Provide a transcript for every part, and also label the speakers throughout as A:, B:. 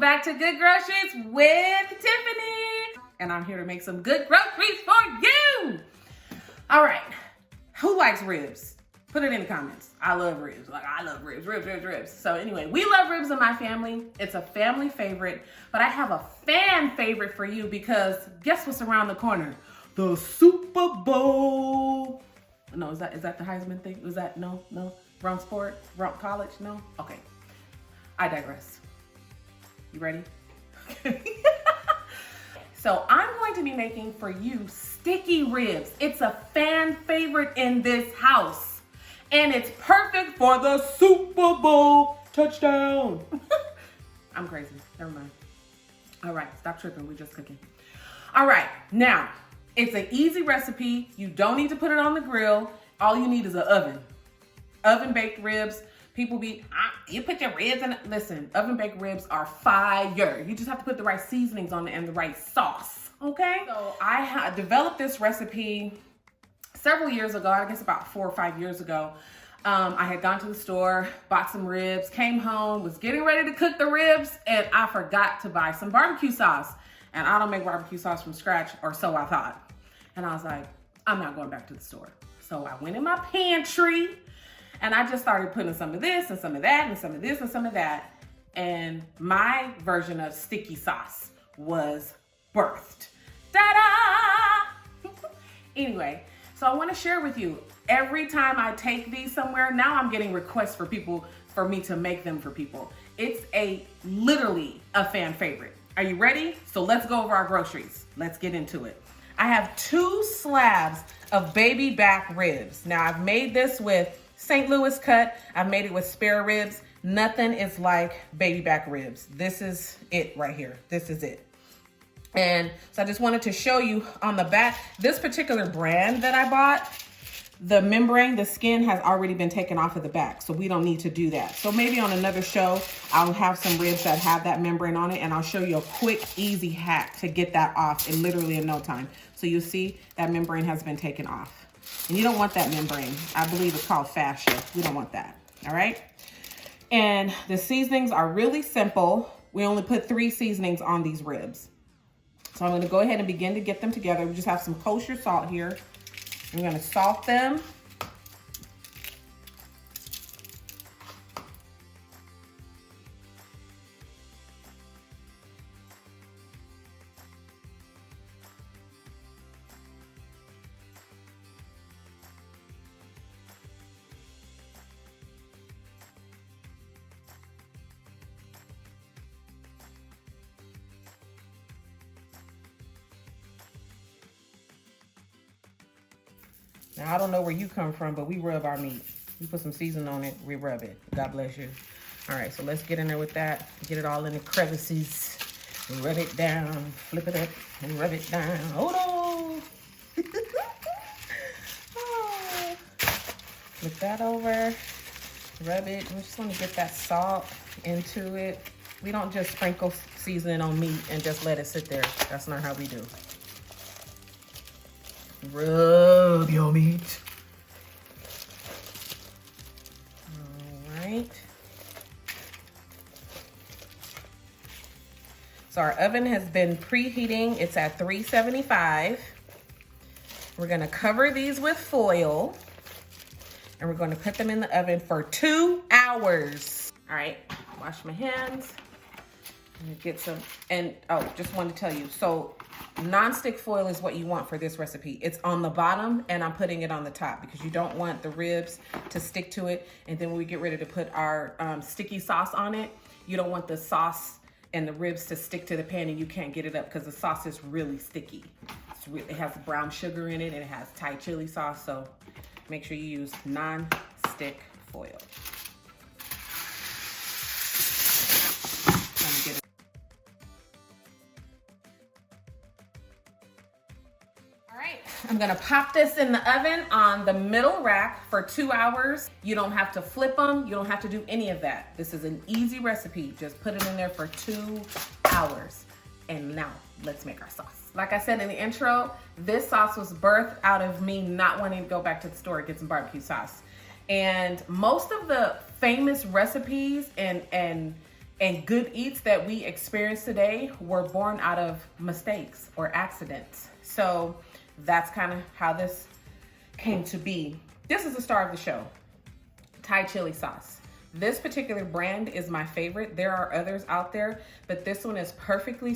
A: back to Good Groceries with Tiffany. And I'm here to make some good groceries for you. All right, who likes ribs? Put it in the comments. I love ribs. I love ribs. So anyway, we love ribs in my family. It's a family favorite, but I have a fan favorite for you because guess what's around the corner? The Super Bowl. No, is that the Heisman thing? Was that, no? Wrong sport? Wrong college? No? Okay, I digress. You ready? Okay. So I'm going to be making for you sticky ribs. It's a fan favorite in this house. And it's perfect for the Super Bowl touchdown. I'm crazy, never mind. All right, stop tripping, we're just cooking. All right, now, it's an easy recipe. You don't need to put it on the grill. All you need is an oven. Oven baked ribs. People be, you put your ribs in it. Listen, oven baked ribs are fire. You just have to put the right seasonings on it and the right sauce, okay? So I developed this recipe several years ago, I guess about 4 or 5 years ago. I had gone to the store, bought some ribs, came home, was getting ready to cook the ribs, and I forgot to buy some barbecue sauce. And I don't make barbecue sauce from scratch, or so I thought. And I was like, I'm not going back to the store. So I went in my pantry, and I just started putting some of this and some of that and some of this and some of that. And my version of sticky sauce was birthed. Ta-da! Anyway, so I want to share with you, every time I take these somewhere, now I'm getting requests for me to make them for people. It's literally a fan favorite. Are you ready? So let's go over our groceries. Let's get into it. I have 2 slabs of baby back ribs. Now I've made this with St. Louis cut. I've made it with spare ribs. Nothing is like baby back ribs. This is it right here. This is it. And so I just wanted to show you on the back, this particular brand that I bought, the membrane, the skin has already been taken off of the back. So we don't need to do that. So maybe on another show, I'll have some ribs that have that membrane on it, and I'll show you a quick, easy hack to get that off in literally in no time. So you'll see that membrane has been taken off. And you don't want that membrane. I believe it's called fascia. We don't want that, all right? And the seasonings are really simple. We only put 3 seasonings on these ribs. So I'm gonna go ahead and begin to get them together. We just have some kosher salt here. I'm gonna salt them. Now, I don't know where you come from, but we rub our meat. We put some seasoning on it, we rub it. God bless you. All right, so let's get in there with that. Get it all in the crevices. Rub it down, flip it up, and rub it down. Oh no! Oh. Flip that over, rub it. We just want to get that salt into it. We don't just sprinkle seasoning on meat and just let it sit there. That's not how we do. Rub your meat. All right. So our oven has been preheating. It's at 375. We're gonna cover these with foil, and we're gonna put them in the oven for 2 hours. All right, wash my hands. Get some, and oh, just wanted to tell you, so non-stick foil is what you want for this recipe. It's on the bottom, and I'm putting it on the top because you don't want the ribs to stick to it. And then when we get ready to put our sticky sauce on it, you don't want the sauce and the ribs to stick to the pan and you can't get it up because the sauce is really sticky. It has brown sugar in it and it has Thai chili sauce, so make sure you use non-stick foil. I'm gonna pop this in the oven on the middle rack for 2 hours. You don't have to flip them. You don't have to do any of that. This is an easy recipe. Just put it in there for 2 hours. And now let's make our sauce. Like I said in the intro, this sauce was birthed out of me not wanting to go back to the store and get some barbecue sauce. And most of the famous recipes and And good eats that we experience today were born out of mistakes or accidents. So that's kind of how this came to be. This is the star of the show, Thai chili sauce. This particular brand is my favorite. There are others out there, but this one is perfectly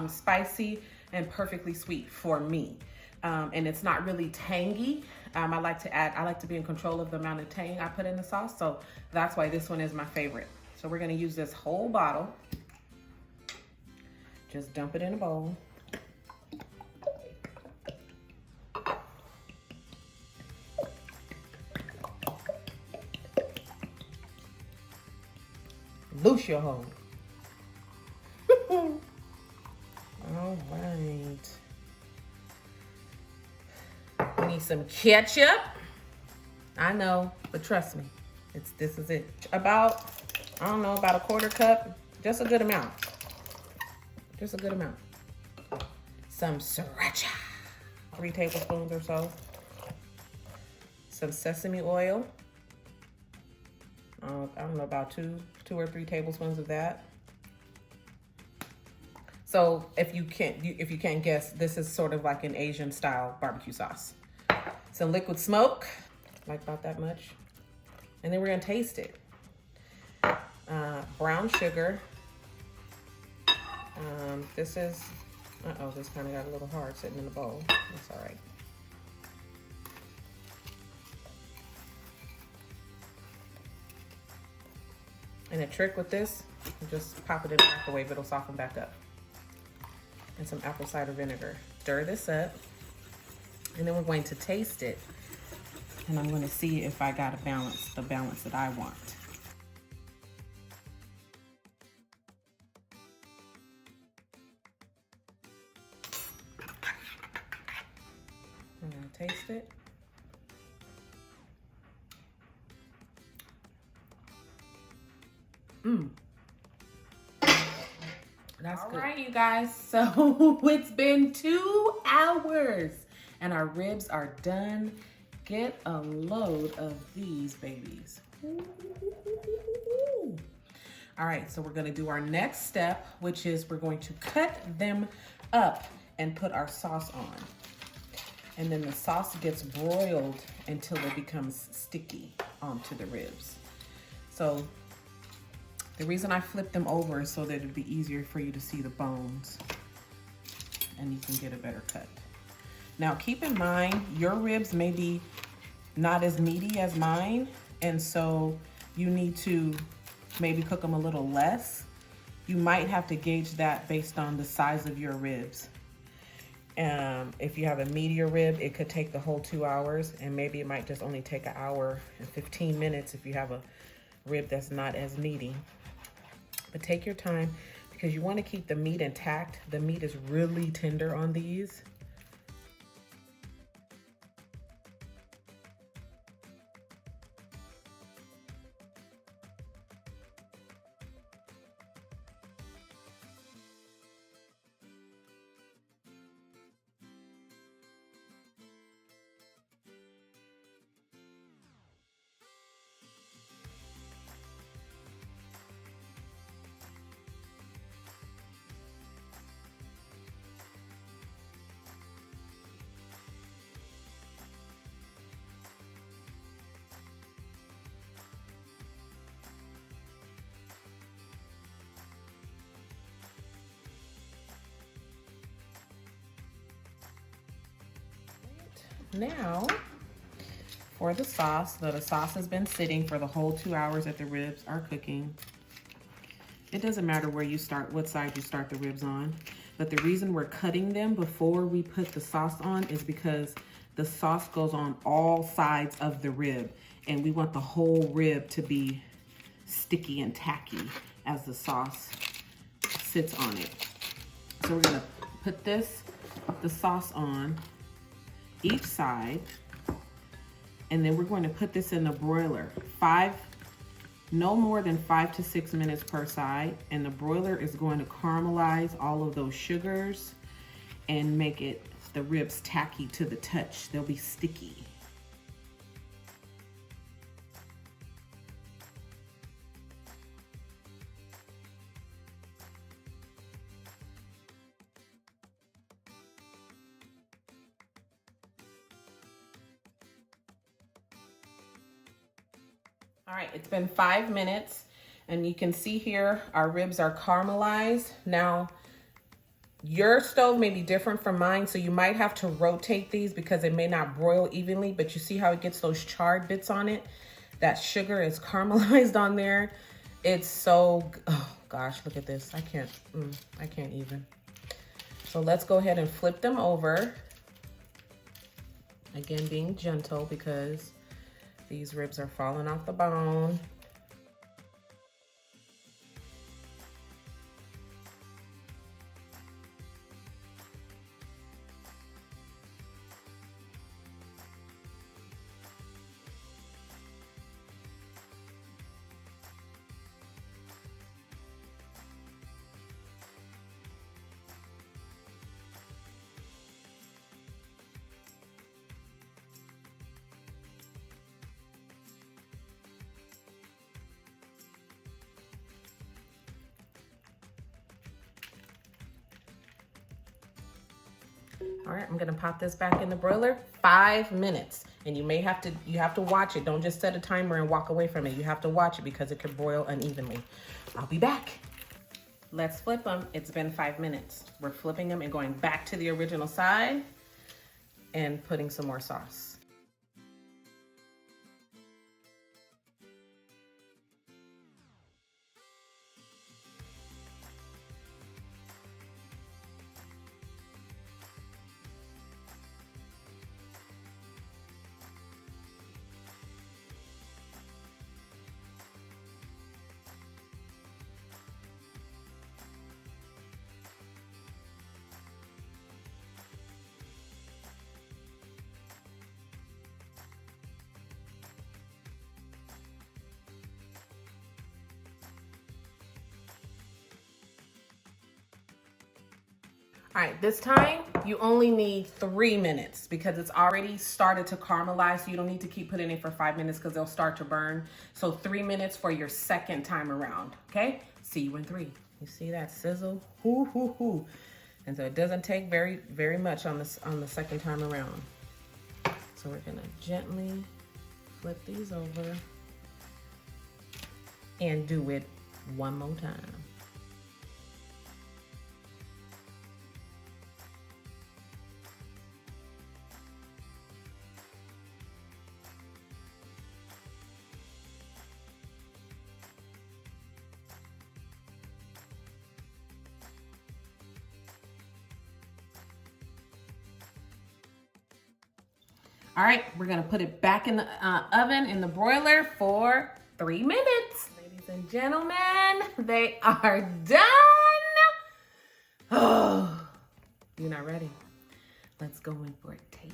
A: spicy and perfectly sweet for me. And it's not really tangy. I like to be in control of the amount of tang I put in the sauce. So that's why this one is my favorite. So we're gonna use this whole bottle. Just dump it in a bowl. Loose your hold. All right. We need some ketchup. I know, but trust me, this is it. About, I don't know, about a quarter cup. Just a good amount. Just a good amount. Some Sriracha. 3 tablespoons or so. Some sesame oil. I don't know, about two or 3 tablespoons of that. So if you can't guess, this is sort of like an Asian style barbecue sauce. Some liquid smoke, like about that much. And then we're gonna taste it. Brown sugar. This is, this kind of got a little hard sitting in the bowl. That's all right. And a trick with this, you just pop it in the microwave, it'll soften back up. And some apple cider vinegar. Stir this up, and then we're going to taste it. And I'm gonna see if I got the balance that I want. I'm gonna taste it. That's good. All right, you guys. So it's been 2 hours and our ribs are done. Get a load of these babies. All right, so we're gonna do our next step, which is we're going to cut them up and put our sauce on. And then the sauce gets broiled until it becomes sticky onto the ribs. So the reason I flip them over is so that it'd be easier for you to see the bones and you can get a better cut. Now keep in mind, your ribs may be not as meaty as mine, and so you need to maybe cook them a little less. You might have to gauge that based on the size of your ribs. If you have a meatier rib, it could take the whole 2 hours, and maybe it might just only take 1 hour and 15 minutes if you have a rib that's not as meaty. But take your time because you want to keep the meat intact. The meat is really tender on these. Now, for the sauce, the sauce has been sitting for the whole 2 hours that the ribs are cooking. It doesn't matter where you start, what side you start the ribs on, but the reason we're cutting them before we put the sauce on is because the sauce goes on all sides of the rib, and we want the whole rib to be sticky and tacky as the sauce sits on it. So we're gonna put the sauce on each side, and then we're going to put this in the broiler. No more than 5 to 6 minutes per side, and the broiler is going to caramelize all of those sugars and make the ribs tacky to the touch. They'll be sticky. All right, it's been 5 minutes and you can see here our ribs are caramelized. Now, your stove may be different from mine, so you might have to rotate these because it may not broil evenly, but you see how it gets those charred bits on it? That sugar is caramelized on there. It's so, oh gosh, look at this. I can't even. So let's go ahead and flip them over. Again, being gentle because these ribs are falling off the bone. All right, I'm gonna pop this back in the broiler, 5 minutes. And you have to watch it. Don't just set a timer and walk away from it. You have to watch it because it could broil unevenly. I'll be back. Let's flip them. It's been 5 minutes. We're flipping them and going back to the original side and putting some more sauce. All right, this time you only need 3 minutes because it's already started to caramelize. So you don't need to keep putting it for 5 minutes because they'll start to burn. So 3 minutes for your second time around, okay? See you in 3. You see that sizzle? Hoo, hoo, hoo. And so it doesn't take very much on the second time around. So we're gonna gently flip these over and do it one more time. All right, we're gonna put it back in the oven, in the broiler for 3 minutes. Ladies and gentlemen, they are done. Oh, you're not ready. Let's go in for a taste.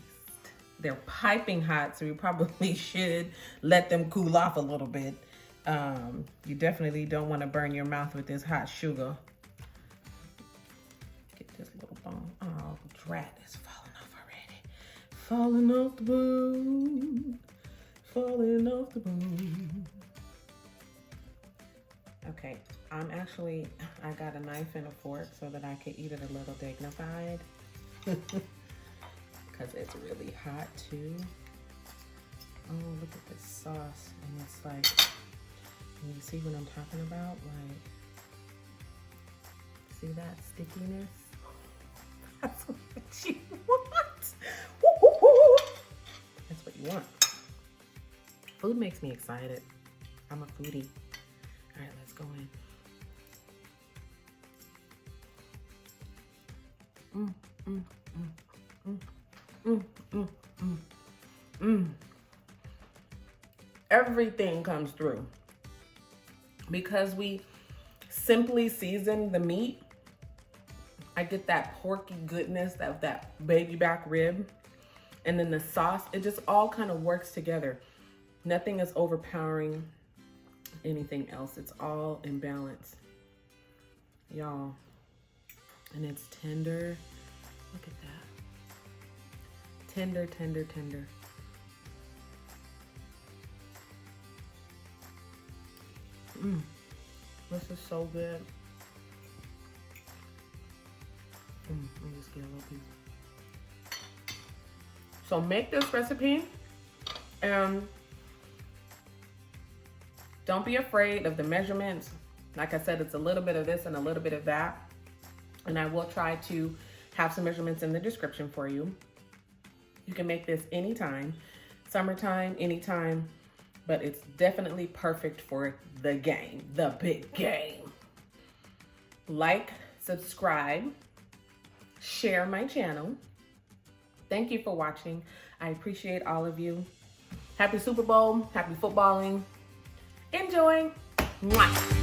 A: They're piping hot, so you probably should let them cool off a little bit. You definitely don't wanna burn your mouth with this hot sugar. Get this little bone. Oh, drat is falling off already. Falling off the bone, falling off the bone. Okay, I got a knife and a fork so that I can eat it a little dignified. Because it's really hot too. Oh, look at this sauce. And it's like, you see what I'm talking about? Like, see that stickiness? That's what you want. That's what you want. Food makes me excited. I'm a foodie. All right, let's go in. Everything comes through. Because we simply season the meat, I get that porky goodness of that baby back rib. And then the sauce, it just all kind of works together. Nothing is overpowering anything else. It's all in balance, y'all. And it's tender. Look at that. Tender, tender, tender. This is so good. Let me just get a little piece. So make this recipe and Don't be afraid of the measurements. Like I said, it's a little bit of this and a little bit of that. And I will try to have some measurements in the description for you. You can make this anytime, summertime, anytime, but it's definitely perfect for the game, the big game. Like, subscribe, share my channel. Thank you for watching. I appreciate all of you. Happy Super Bowl, happy footballing. Enjoy. Mwah.